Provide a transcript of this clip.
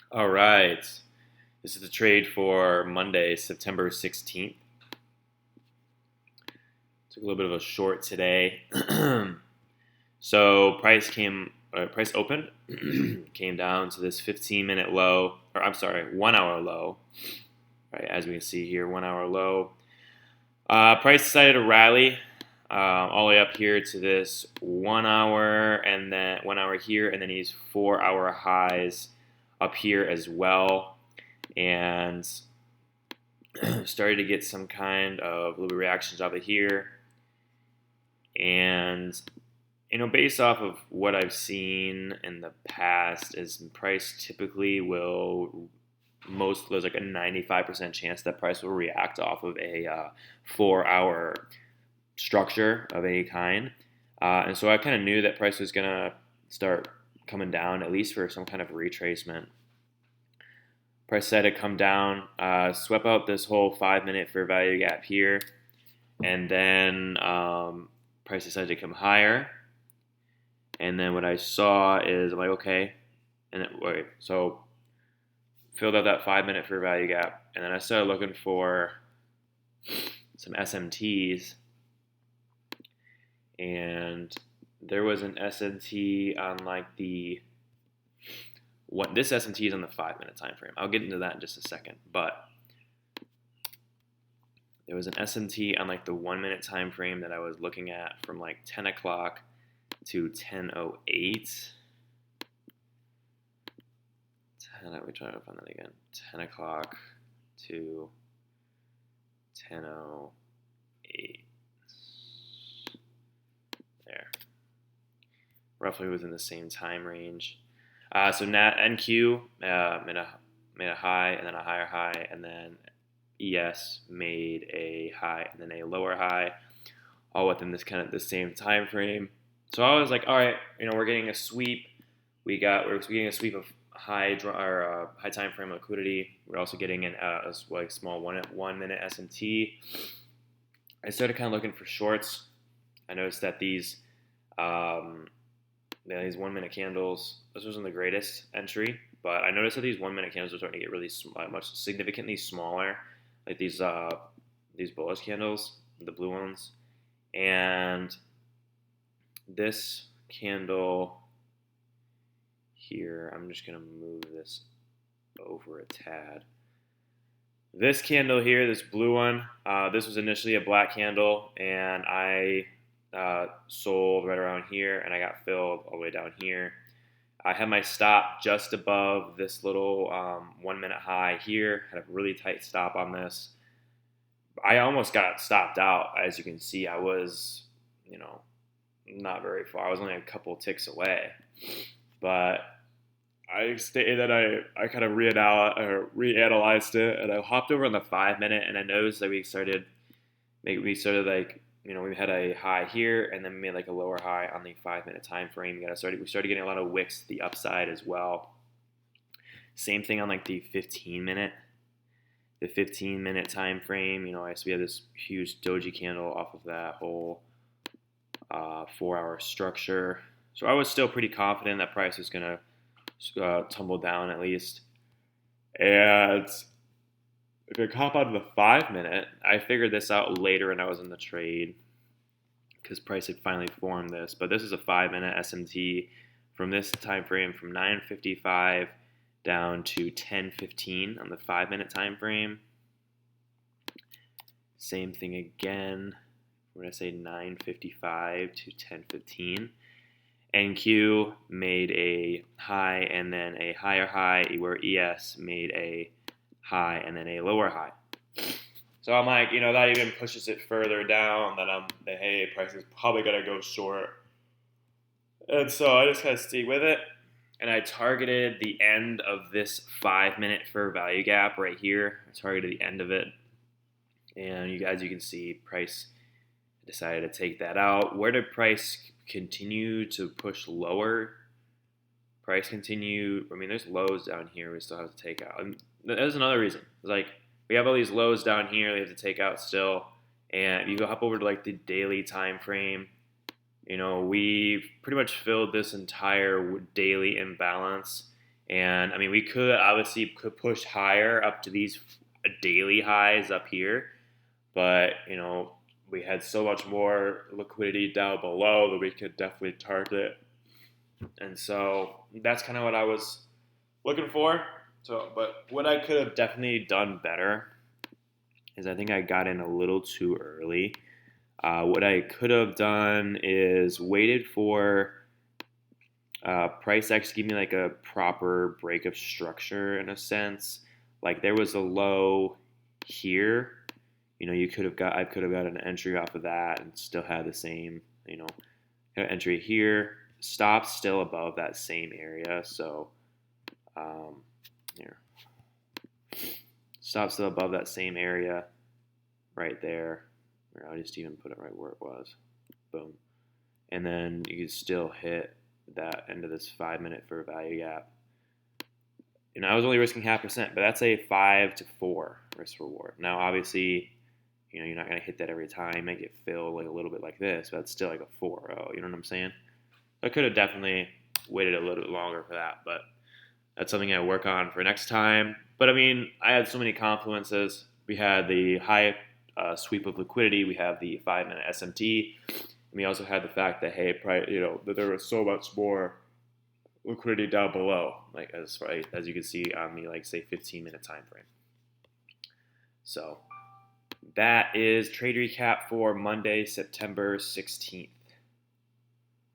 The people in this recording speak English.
All right. This is the trade for Monday, September 16th. Took a little bit of a short today. So price opened, came down to this 15-minute low, or I'm sorry, 1 hour low. Right, as we can see here, 1 hour low. Price decided to rally all the way up here to this 1 hour, and then 1 hour here, and then these 4 hour highs up here as well. And started to get some kind of little reactions off of here. And based off of what I've seen in the past, is price typically will there's like a 95% chance that price will react off of a 4 hour structure of any kind. And so I kind of knew that price was gonna start coming down, at least for some kind of retracement. Price said to come down, swept out this whole 5 minute fair value gap here, and then price decided to come higher. And then what I saw is I'm like, okay, so filled out that 5 minute fair value gap, and then I started looking for some SMTs, and there was an SMT on like this SMT is on the 5 minute time frame. I'll get into that in just a second, but there was an SMT on like the 1 minute time frame that I was looking at from like 10 o'clock to 10:08. Let me try to find that again. 10 o'clock to 10:08. There. Roughly within the same time range. So NQ made a high and then a higher high, and then ES made a high and then a lower high, all within this kind of the same time frame. So I was like, all right, we're getting a sweep. We're getting a sweep of high time frame liquidity. We're also getting a small 1 minute SMT. I started kind of looking for shorts. I noticed that these 1 minute candles, this wasn't the greatest entry, but I noticed that these 1 minute candles are starting to get really significantly smaller, like these bullish candles, the blue ones, and this candle here, I'm just gonna move this over a tad. This candle here, this blue one, this was initially a black candle, and I sold right around here, and I got filled all the way down here. I had my stop just above this little 1 minute high here. Had a really tight stop on this. I almost got stopped out. As you can see, I was, not very far. I was only a couple ticks away. But I stated that I kind of reanalyzed it, and I hopped over on the 5 minute, and I noticed that we started like, we had a high here, and then we made like a lower high on the 5 minute time frame. We started getting a lot of wicks to the upside as well. Same thing on like the 15 minute time frame. We had this huge doji candle off of that whole 4 hour structure. So I was still pretty confident that price was gonna tumble down at least. And if I hop out of the 5 minute, I figured this out later when I was in the trade because price had finally formed this. But this is a 5 minute SMT from this time frame from 9:55 down to 10:15 on the 5 minute time frame. Same thing again. We're gonna say 9:55 to 10:15. NQ made a high and then a higher high, where ES made a high and then a lower high. So I'm like, that even pushes it further down that hey, price is probably gonna go short. And so I just kind of stayed with it, and I targeted the end of this 5 minute fair value gap right here. I targeted the end of it, and you can see price decided to take that out. Where did price continue to push lower? Price continued. There's lows down here we still have to take out. And there's another reason. It's like we have all these lows down here we have to take out still. And if you go hop over to like the daily time frame, we've pretty much filled this entire daily imbalance. And I mean, we could obviously push higher up to these daily highs up here, but we had so much more liquidity down below that we could definitely target. And so that's kind of what I was looking for. So, but what I could have definitely done better is I think I got in a little too early. What I could have done is waited for price X to give me like a proper break of structure in a sense. Like there was a low here. I could have got an entry off of that and still had the same, entry here. Stop still above that same area. So here, stop still above that same area right there. Or I'll just even put it right where it was. Boom. And then you can still hit that end of this 5 minute for a value gap. I was only risking 0.5%, but that's a 5 to 4 risk reward. Now, obviously, you're not going to hit that every time. You might get filled like a little bit like this, but it's still like a 4-0. You know what I'm saying? I could have definitely waited a little bit longer for that, but that's something I work on for next time. But I mean, I had so many confluences. We had the high sweep of liquidity. We have the 5 minute SMT. And we also had the fact that that there was so much more liquidity down below, like as you can see on the say 15-minute time frame. So that is trade recap for Monday, September 16th.